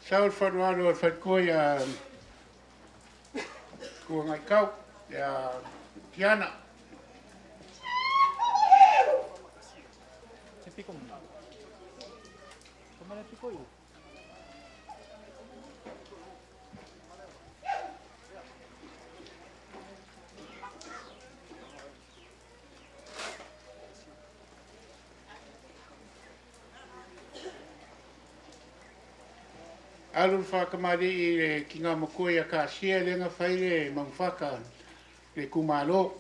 Saul whanwaro e whatkoi a kua ngai kau, a Tiana. Te piko mo. Kamara piko yo. Alu whakamari i le ki ngā mokoi a ka sia lenga whaile mangwhaka le kumalo.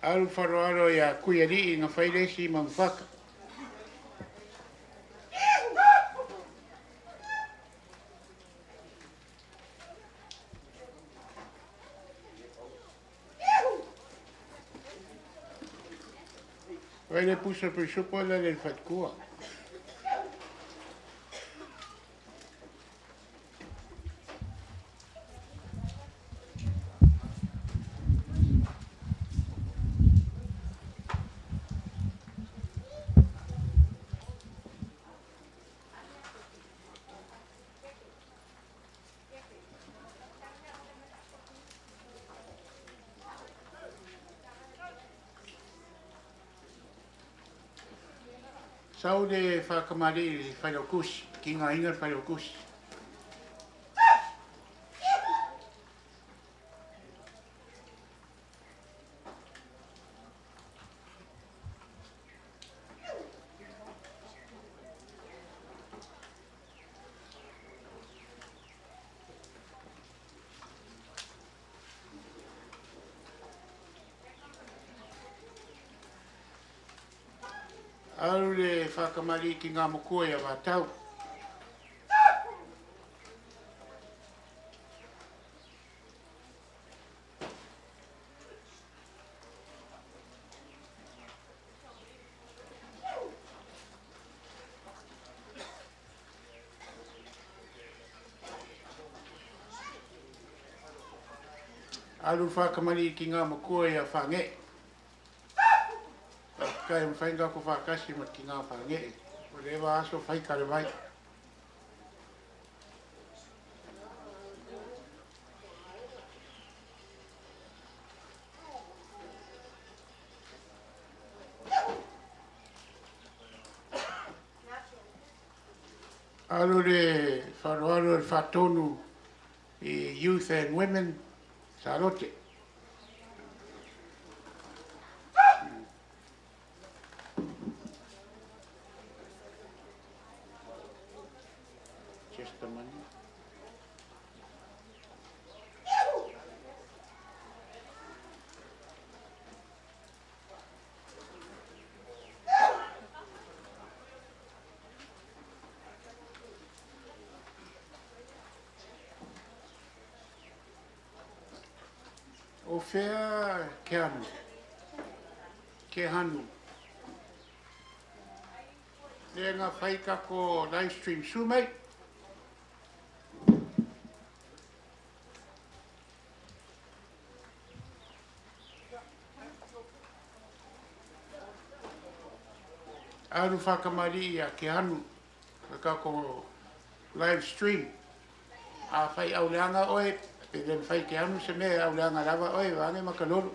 Alu wharoaro i a kuiari i ngā whaile si mangwhaka. Waile pusa pe supo la le whatkua. Sau de whakamari i whairokusi, ki ngā inga whairokusi. Alu le whakamari ki ngā mokoi a wātau. Alu whakamari ki ngā mokoi a whange. Kai mwhainga ko whakasi ma ki ngā whange. O rewa aso whai kare vai. Alu le wharoaro le whatonu i youth and women sa rote. Testimony. O whea ke anu. Ke hanu. E ngā whaika ko live stream sumei. Aru whakamari a ke hanu. Ka ko live stream. A whai au leanga oe. Pe den whai ke hanu se me au leanga lava oe. Wange makaloro.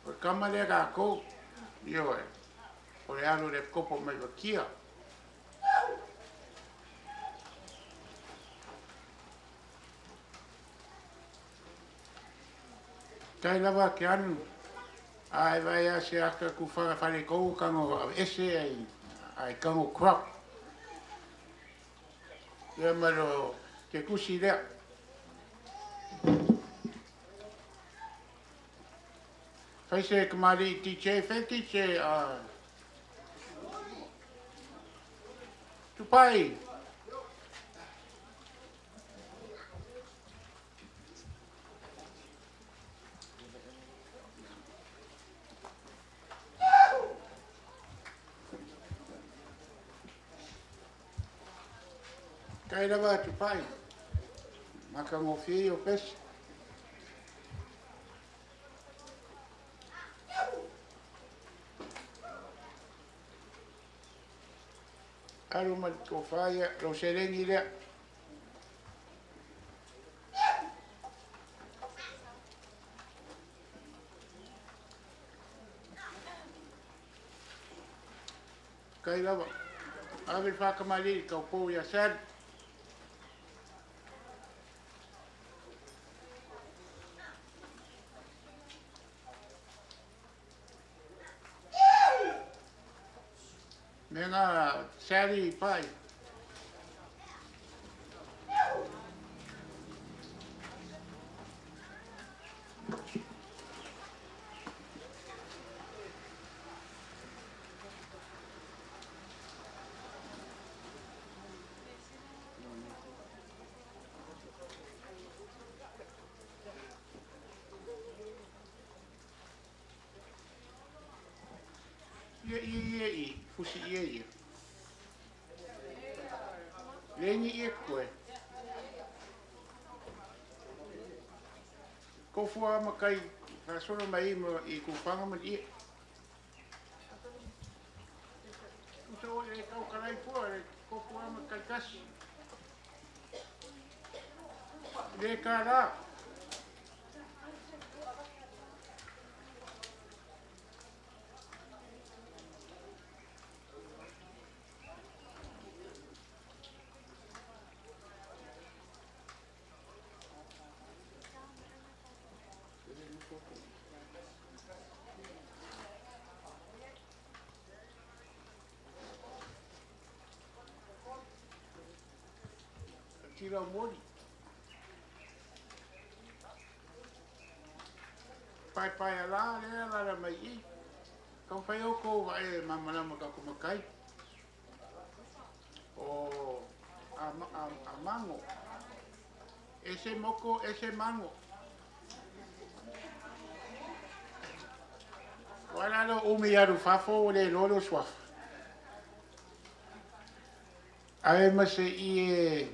O kamare ka ko. Io e. O le anu le kopo mai wakia. Kai lava ke anu. Ai vai a se aka ku whanga whare kou kango ese ai kango crop. Ia maro ke kusi rea. Whai se kamari tiche, whai tiche tupai. Kai lava atu pai. Maka ngofi o pesi. Aru ma ko faia lo serengi lea. Kai lava. Awe whakamari kau pou ia sari. Me ngā sari pai. Ia, fusi ia. Lengi ia koe. Ko fua makai, ka soro mai I kupanga man ia. So e kau karai fua, ko fua makai kasi. Le kara. Tira mori. Pai ala, la mai I. Kau whai oko e mamalama ka kumakai. O a mango. Ese moko, ese mango. Wala lo umi aru fafo le lolo swaf. Ae mase I e...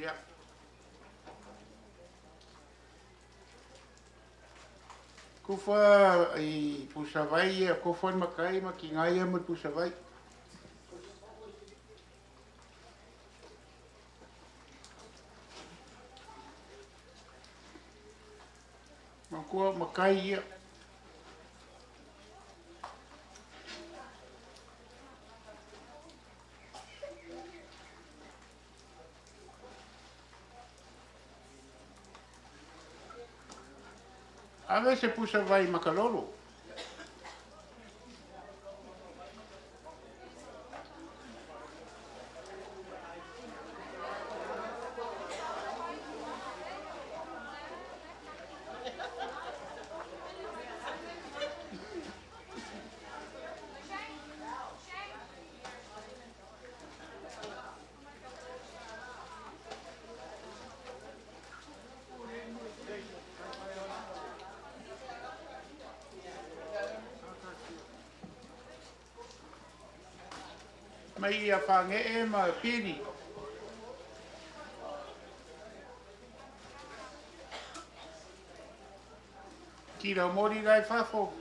Ia. Kufa I pusavai e kufa makai ma ki ngai ma pusavai. Ma kua makai ia. Ave se pusavai makalolo. Mai ia whange e ma piri. Ki rau mori rai whafo.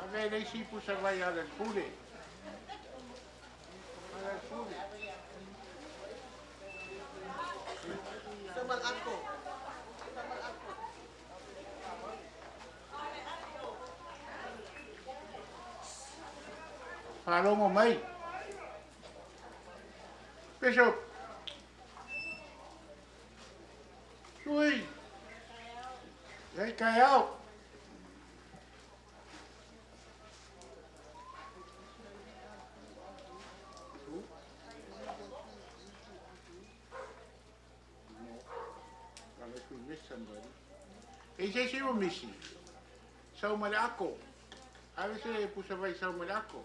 Ave rei si pusa vai ala pure. Ala pure. Samal ako. Whalongo mai. Bishop. Sui. Ei kai au. Unless we miss somebody. Ei se o missing. Sau malako. Ave se pusa vai sau malako.